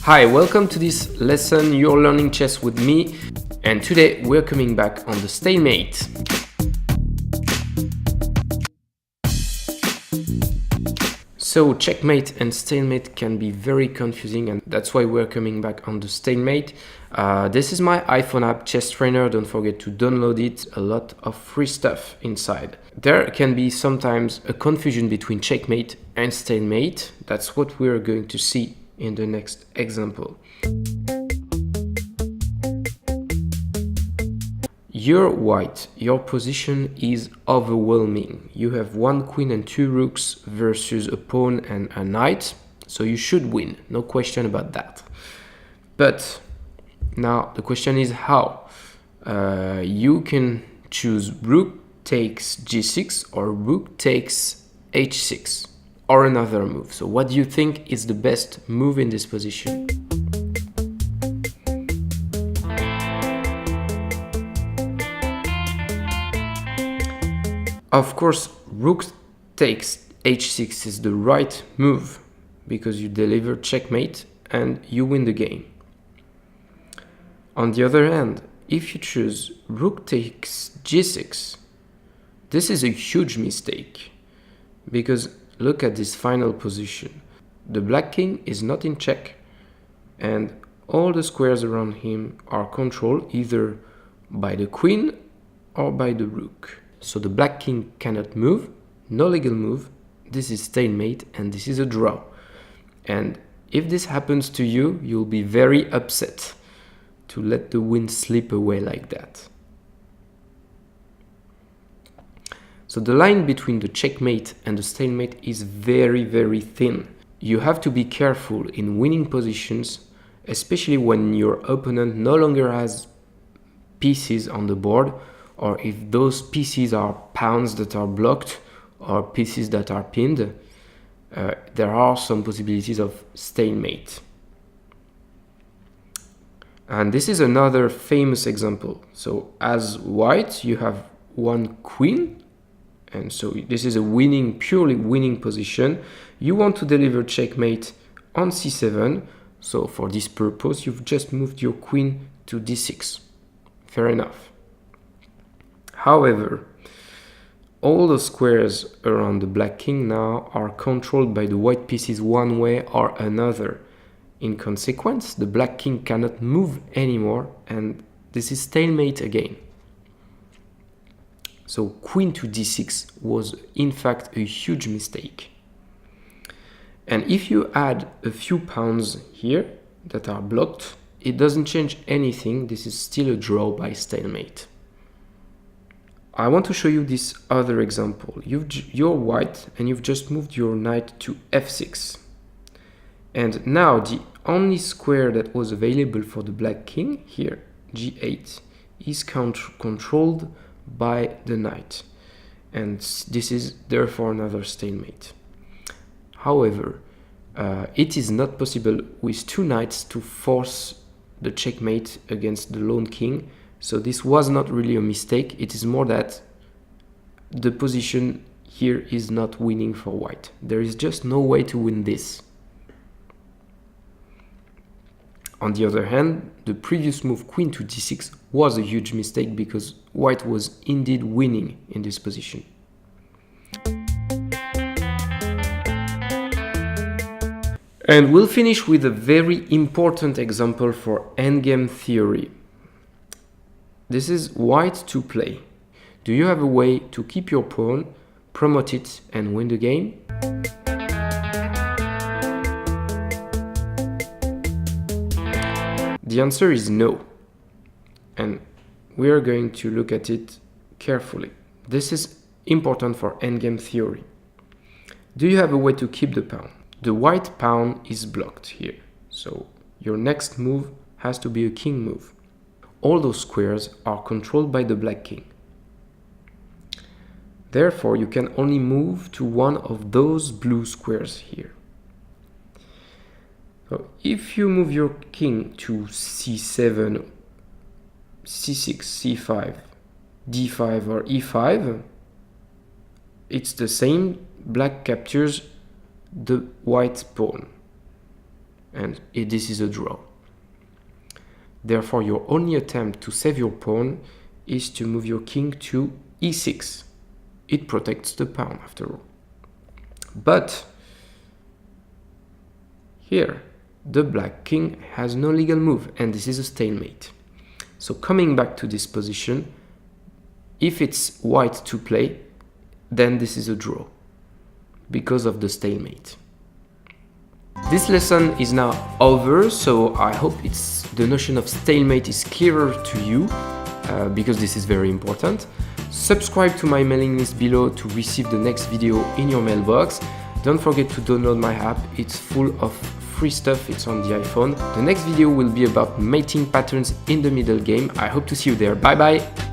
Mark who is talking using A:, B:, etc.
A: Hi, welcome to this lesson. You're learning chess with me, and today we're coming back on the stalemate. So checkmate and stalemate can be very confusing, and that's why we're coming back on the stalemate. This is my iPhone app, Chess Trainer. Don't forget to download it. A lot of free stuff inside. There can be sometimes a confusion between checkmate and stalemate. That's what we're going to see in the next example. You're white. Your position is overwhelming. You have one queen and two rooks versus a pawn and a knight, so you should win, no question about that. But now the question is how. You can choose rook takes g6 or rook takes h6 or another move. So what do you think is the best move in this position? Of course, rook takes h6 is the right move because you deliver checkmate and you win the game. On the other hand, if you choose rook takes g6, this is a huge mistake because look at this final position. The black king is not in check and all the squares around him are controlled either by the queen or by the rook. So the black king cannot move, no legal move. This is stalemate and this is a draw. And if this happens to you, you'll be very upset to let the win slip away like that. So the line between the checkmate and the stalemate is very, very thin. You have to be careful in winning positions, especially when your opponent no longer has pieces on the board, or if those pieces are pawns that are blocked or pieces that are pinned. There are some possibilities of stalemate. And this is another famous example. So as white, you have one queen, and so this is a winning, purely winning position. You want to deliver checkmate on c7, so for this purpose, you've just moved your queen to d6. Fair enough. However, all the squares around the black king now are controlled by the white pieces one way or another. In consequence, the black king cannot move anymore, and this is stalemate again. So queen to d6 was in fact a huge mistake. And if you add a few pawns here that are blocked, it doesn't change anything. This is still a draw by stalemate. I want to show you this other example. You're white and you've just moved your knight to f6. And now the only square that was available for the black king, here, g8, is controlled by the knight. And this is therefore another stalemate. However, it is not possible with two knights to force the checkmate against the lone king. So this was not really a mistake. It is more that the position here is not winning for white. There is just no way to win this. On the other hand, the previous move, queen to d6, was a huge mistake because white was indeed winning in this position. And we'll finish with a very important example for endgame theory. This is white to play. Do you have a way to keep your pawn, promote it, and win the game? The answer is no. And we are going to look at it carefully. This is important for endgame theory. Do you have a way to keep the pawn? The white pawn is blocked here. So your next move has to be a king move. All those squares are controlled by the black king. Therefore, you can only move to one of those blue squares here. So if you move your king to c7, c6, c5, d5 or e5, it's the same. Black captures the white pawn. and this is a draw. Therefore, your only attempt to save your pawn is to move your king to e6. It protects the pawn after all. But here, the black king has no legal move, and this is a stalemate. So coming back to this position, if it's white to play, then this is a draw because of the stalemate. This lesson is now over, so I hope the notion of stalemate is clearer to you, because this is very important. Subscribe to my mailing list below to receive the next video in your mailbox. Don't forget to download my app, it's full of free stuff, it's on the iPhone. The next video will be about mating patterns in the middle game. I hope to see you there. Bye bye!